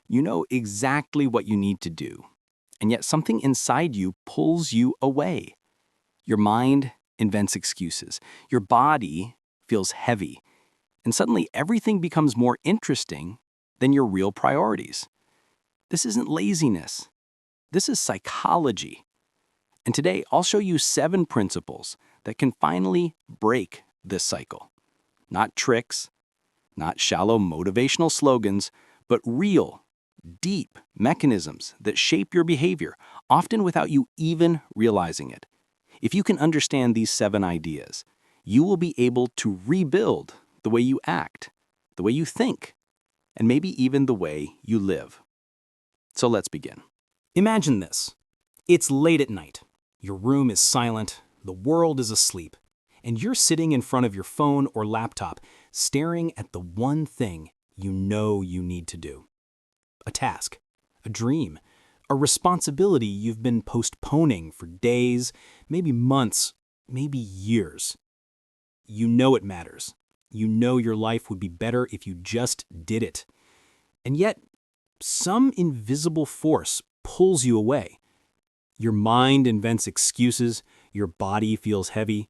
You know exactly what you need to do, and yet something inside you pulls you away. Your mind invents excuses. Your body feels heavy, and suddenly everything becomes more interesting than your real priorities. This isn't laziness. This is psychology. And today, I'll show you 7 principles that can finally break this cycle. Not tricks, not shallow motivational slogans, but real, deep mechanisms that shape your behavior, often without you even realizing it. If you can understand these 7 ideas, you will be able to rebuild the way you act, the way you think, and maybe even the way you live. So let's begin. Imagine this. It's late at night. Your room is silent, the world is asleep, and you're sitting in front of your phone or laptop, staring at the one thing you know you need to do. A task, a dream, a responsibility you've been postponing for days, maybe months, maybe years. You know it matters. You know your life would be better if you just did it. And yet, some invisible force pulls you away. Your mind invents excuses, your body feels heavy,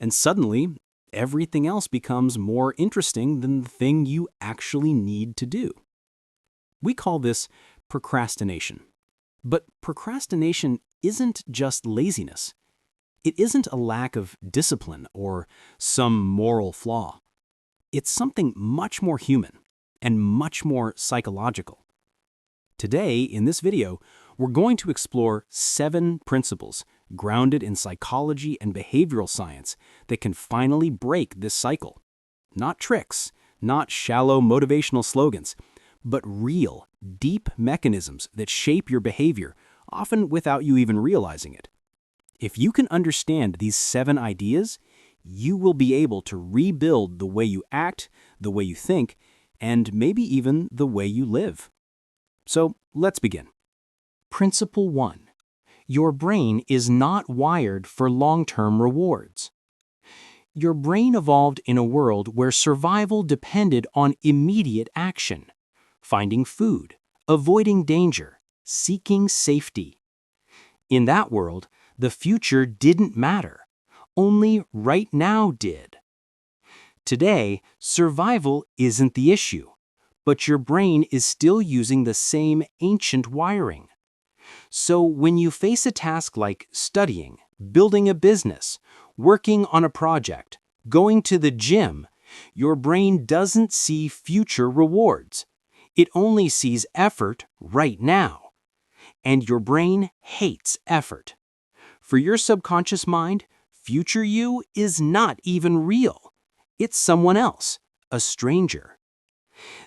and suddenly, everything else becomes more interesting than the thing you actually need to do. We call this procrastination. But procrastination isn't just laziness. It isn't a lack of discipline or some moral flaw. It's something much more human and much more psychological. Today, in this video, we're going to explore 7 principles grounded in psychology and behavioral science that can finally break this cycle. Not tricks, not shallow motivational slogans, but real, deep mechanisms that shape your behavior, often without you even realizing it. If you can understand these 7 ideas, you will be able to rebuild the way you act, the way you think, and maybe even the way you live. So let's begin. Principle 1. Your brain is not wired for long-term rewards. Your brain evolved in a world where survival depended on immediate action, finding food, avoiding danger, seeking safety. In that world, the future didn't matter. Only right now did. Today, survival isn't the issue, but your brain is still using the same ancient wiring. So when you face a task like studying, building a business, working on a project, going to the gym, your brain doesn't see future rewards. It only sees effort right now. And your brain hates effort. For your subconscious mind, future you is not even real. It's someone else, a stranger.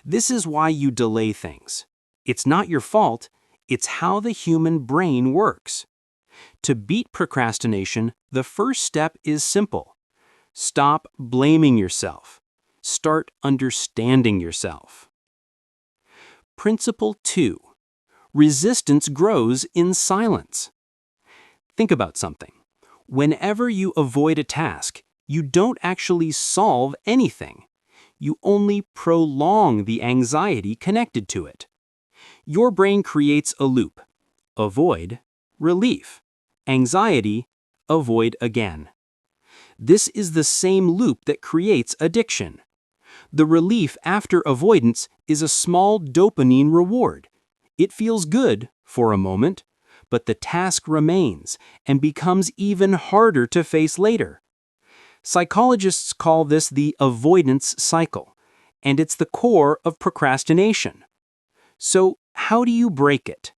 This is why you delay things. It's not your fault, it's how the human brain works. To beat procrastination, the first step is simple. Stop blaming yourself. Start understanding yourself. Principle 2. Resistance grows in silence. Think about something. Whenever you avoid a task, you don't actually solve anything. You only prolong the anxiety connected to it. Your brain creates a loop. Avoid, relief. Anxiety, avoid again. This is the same loop that creates addiction. The relief after avoidance is a small dopamine reward. It feels good for a moment, but the task remains and becomes even harder to face later. Psychologists call this the avoidance cycle, and it's the core of procrastination. So, how do you break it?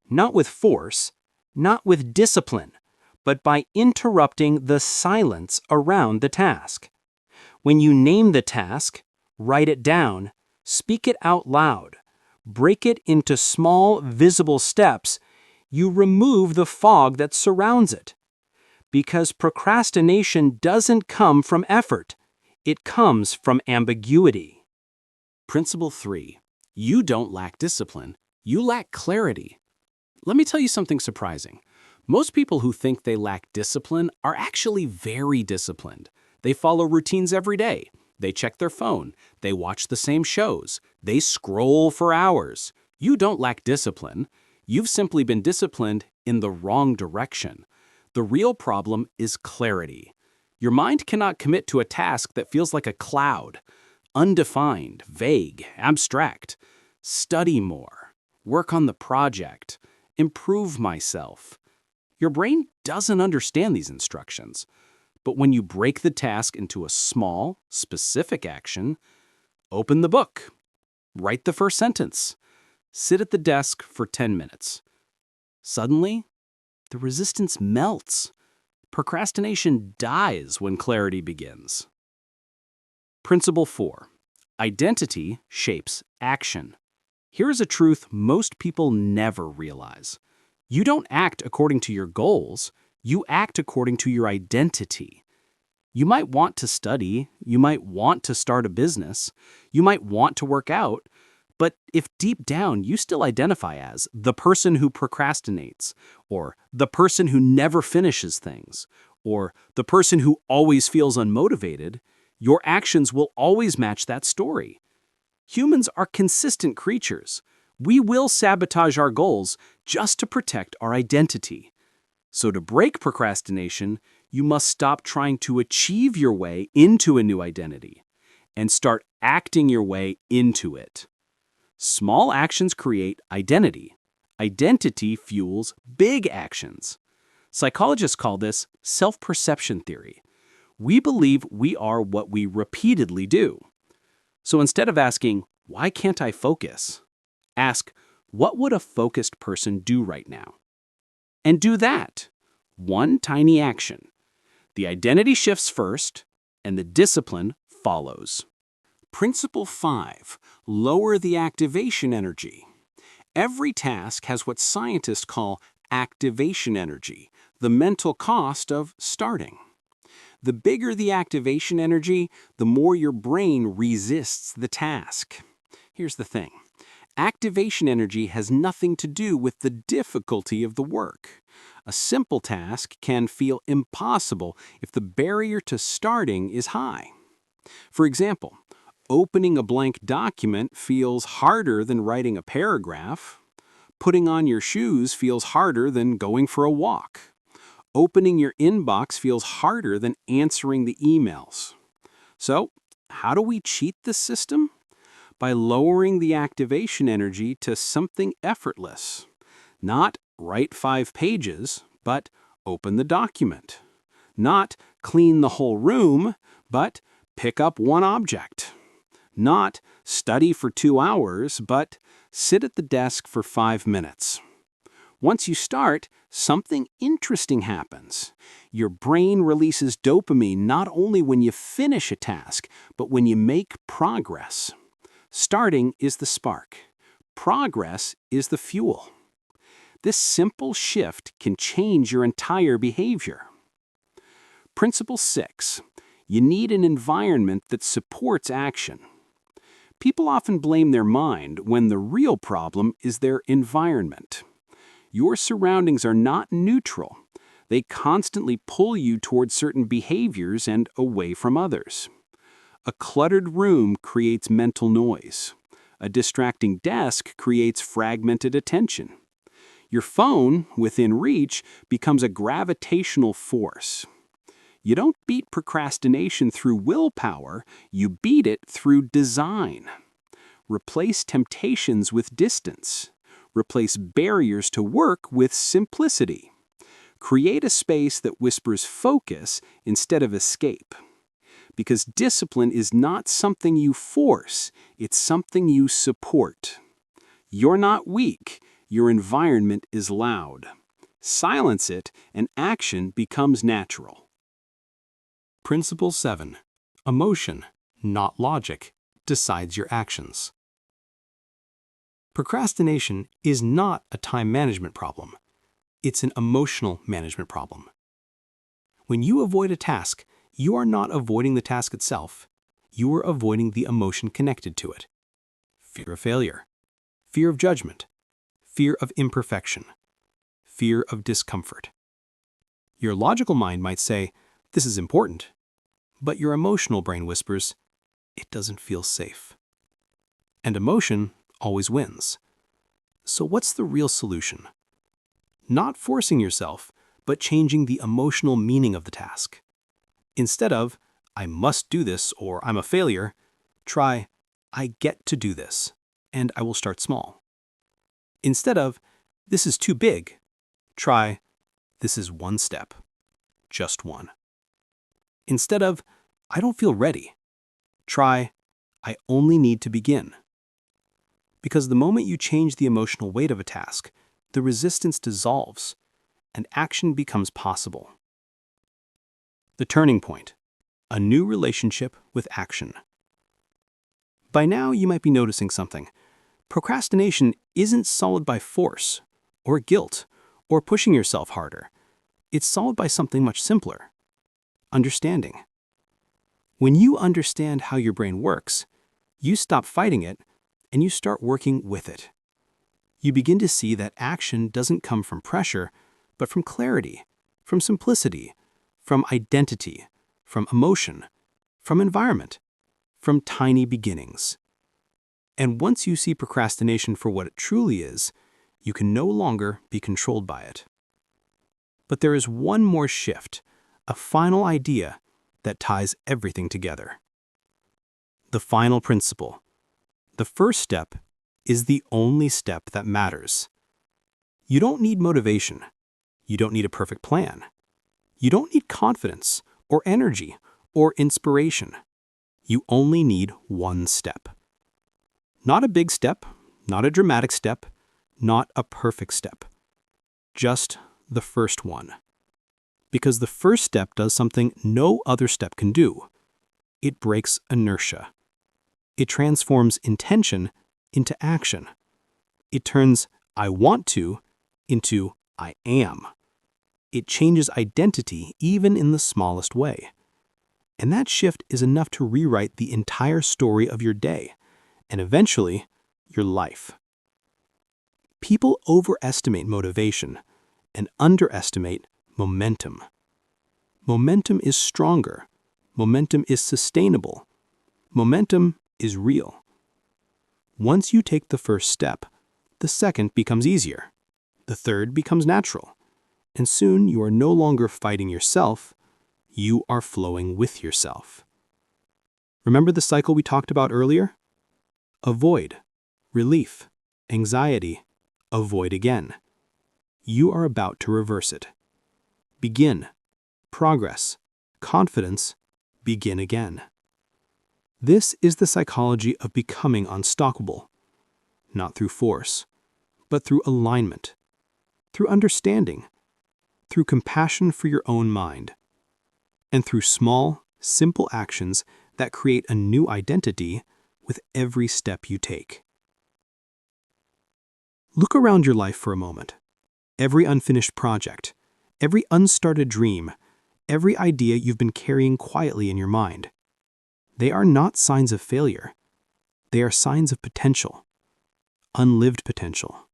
Not with force, not with discipline, but by interrupting the silence around the task. When you name the task, write it down, speak it out loud, break it into small, visible steps, you remove the fog that surrounds it. Because procrastination doesn't come from effort, it comes from ambiguity. Principle 3. You don't lack discipline, you lack clarity. Let me tell you something surprising. Most people who think they lack discipline are actually very disciplined. They follow routines every day. They check their phone. They watch the same shows. They scroll for hours. You don't lack discipline. You've simply been disciplined in the wrong direction. The real problem is clarity. Your mind cannot commit to a task that feels like a cloud, undefined, vague, abstract. Study more. Work on the project. Improve myself. Your brain doesn't understand these instructions. But when you break the task into a small, specific action, open the book, write the first sentence, sit at the desk for 10 minutes. Suddenly, the resistance melts. Procrastination dies when clarity begins. Principle 4. Identity shapes action. Here's a truth most people never realize. You don't act according to your goals, you act according to your identity. You might want to study, you might want to start a business, you might want to work out, but if deep down you still identify as the person who procrastinates, or the person who never finishes things, or the person who always feels unmotivated, your actions will always match that story. Humans are consistent creatures. We will sabotage our goals just to protect our identity. So to break procrastination, you must stop trying to achieve your way into a new identity and start acting your way into it. Small actions create identity. Identity fuels big actions. Psychologists call this self-perception theory. We believe we are what we repeatedly do. So instead of asking, "Why can't I focus?" ask, "What would a focused person do right now?" And do that. One tiny action. The identity shifts first, and the discipline follows. Principle 5. Lower the activation energy. Every task has what scientists call activation energy, the mental cost of starting. The bigger the activation energy, the more your brain resists the task. Here's the thing. Activation energy has nothing to do with the difficulty of the work. A simple task can feel impossible if the barrier to starting is high. For example, opening a blank document feels harder than writing a paragraph. Putting on your shoes feels harder than going for a walk. Opening your inbox feels harder than answering the emails. So, how do we cheat the system? By lowering the activation energy to something effortless. Not write 5 pages, but open the document. Not clean the whole room, but pick up one object. Not study for 2 hours, but sit at the desk for 5 minutes. Once you start, something interesting happens. Your brain releases dopamine not only when you finish a task, but when you make progress. Starting is the spark. Progress is the fuel. This simple shift can change your entire behavior. Principle 6. You need an environment that supports action. People often blame their mind when the real problem is their environment. Your surroundings are not neutral. They constantly pull you toward certain behaviors and away from others. A cluttered room creates mental noise. A distracting desk creates fragmented attention. Your phone, within reach, becomes a gravitational force. You don't beat procrastination through willpower, you beat it through design. Replace temptations with distance. Replace barriers to work with simplicity. Create a space that whispers focus instead of escape. Because discipline is not something you force, it's something you support. You're not weak, your environment is loud. Silence it, and action becomes natural. Principle 7. Emotion, not logic, decides your actions. Procrastination is not a time management problem. It's an emotional management problem. When you avoid a task, you are not avoiding the task itself. You are avoiding the emotion connected to it. Fear of failure, fear of judgment, fear of imperfection, fear of discomfort. Your logical mind might say, "This is important," but your emotional brain whispers, "It doesn't feel safe." And emotion always wins. So what's the real solution? Not forcing yourself, but changing the emotional meaning of the task. Instead of, I must do this or I'm a failure, try, I get to do this, and I will start small. Instead of, this is too big, try, this is one step, just one. Instead of, I don't feel ready, try, I only need to begin. Because the moment you change the emotional weight of a task, the resistance dissolves, and action becomes possible. The turning point, a new relationship with action. By now, you might be noticing something. Procrastination isn't solved by force, or guilt, or pushing yourself harder. It's solved by something much simpler: understanding. When you understand how your brain works, you stop fighting it and you start working with it. You begin to see that action doesn't come from pressure, but from clarity, from simplicity, from identity, from emotion, from environment, from tiny beginnings. And once you see procrastination for what it truly is, you can no longer be controlled by it. But there is one more shift, a final idea that ties everything together. The final principle. The first step is the only step that matters. You don't need motivation. You don't need a perfect plan. You don't need confidence or energy or inspiration. You only need one step. Not a big step, not a dramatic step, not a perfect step. Just the first one. Because the first step does something no other step can do. It breaks inertia. It transforms intention into action. It turns I want to into I am. It changes identity even in the smallest way. And that shift is enough to rewrite the entire story of your day, and eventually, your life. People overestimate motivation and underestimate momentum. Momentum is stronger. Momentum is sustainable. Momentum is real. Once you take the first step, the second becomes easier. The third becomes natural. And soon you are no longer fighting yourself, you are flowing with yourself. Remember the cycle we talked about earlier? Avoid, relief, anxiety, avoid again. You are about to reverse it. Begin, progress, confidence, begin again. This is the psychology of becoming unstoppable, not through force, but through alignment, through understanding, through compassion for your own mind, and through small, simple actions that create a new identity with every step you take. Look around your life for a moment. Every unfinished project, every unstarted dream, every idea you've been carrying quietly in your mind. They are not signs of failure. They are signs of potential, unlived potential,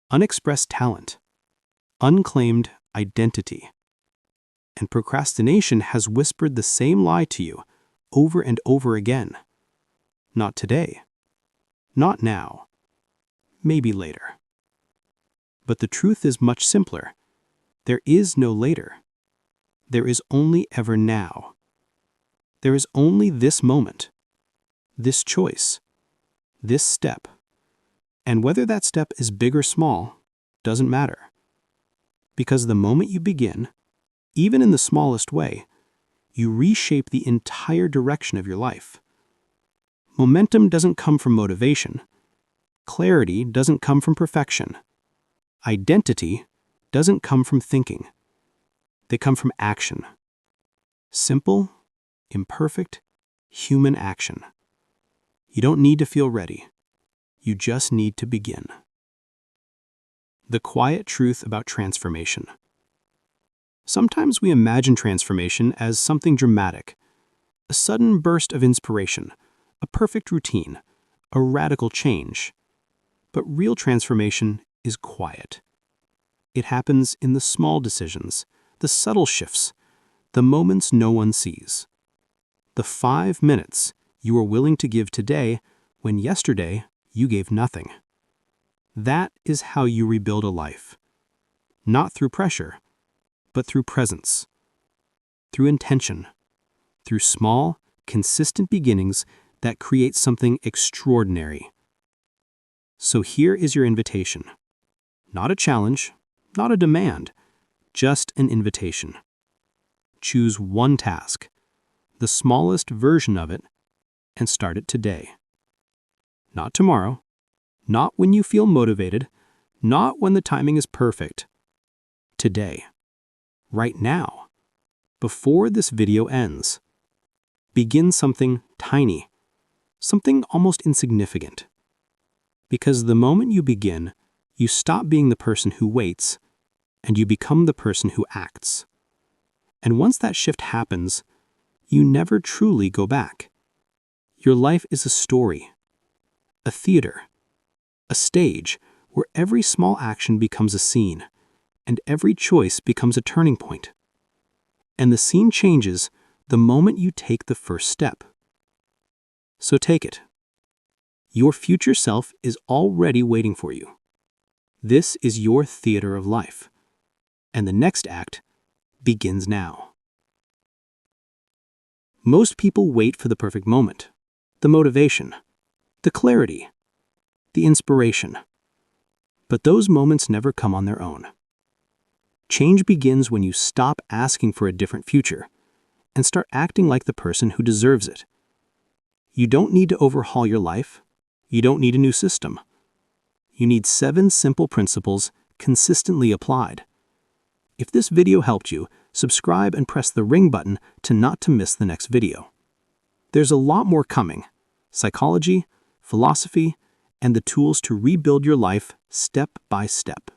unexpressed talent, unclaimed identity. And procrastination has whispered the same lie to you over and over again. Not today. Not now. Maybe later. But the truth is much simpler. There is no later. There is only ever now. There is only this moment, this choice, this step. And whether that step is big or small doesn't matter. Because the moment you begin, even in the smallest way, you reshape the entire direction of your life. Momentum doesn't come from motivation. Clarity doesn't come from perfection. Identity doesn't come from thinking. They come from action. Simple, imperfect, human action. You don't need to feel ready. You just need to begin. The quiet truth about transformation. Sometimes we imagine transformation as something dramatic, a sudden burst of inspiration, a perfect routine, a radical change. But real transformation is quiet. It happens in the small decisions, the subtle shifts, the moments no one sees. The 5 minutes you are willing to give today when yesterday you gave nothing. That is how you rebuild a life. Not through pressure, but through presence, through intention, through small, consistent beginnings that create something extraordinary. So here is your invitation. Not a challenge, not a demand, just an invitation. Choose one task, the smallest version of it, and start it today. Not tomorrow, not when you feel motivated, not when the timing is perfect. Today. Right now. Before this video ends. Begin something tiny, something almost insignificant. Because the moment you begin, you stop being the person who waits, and you become the person who acts. And once that shift happens, you never truly go back. Your life is a story, a theater, a stage where every small action becomes a scene, and every choice becomes a turning point. And the scene changes the moment you take the first step. So take it. Your future self is already waiting for you. This is your theater of life, and the next act begins now. Most people wait for the perfect moment, the motivation, the clarity, the inspiration. But those moments never come on their own. Change begins when you stop asking for a different future and start acting like the person who deserves it. You don't need to overhaul your life. You don't need a new system. You need 7 simple principles consistently applied. If this video helped you, subscribe and press the ring button to miss the next video. There's a lot more coming: psychology, philosophy, and the tools to rebuild your life step by step.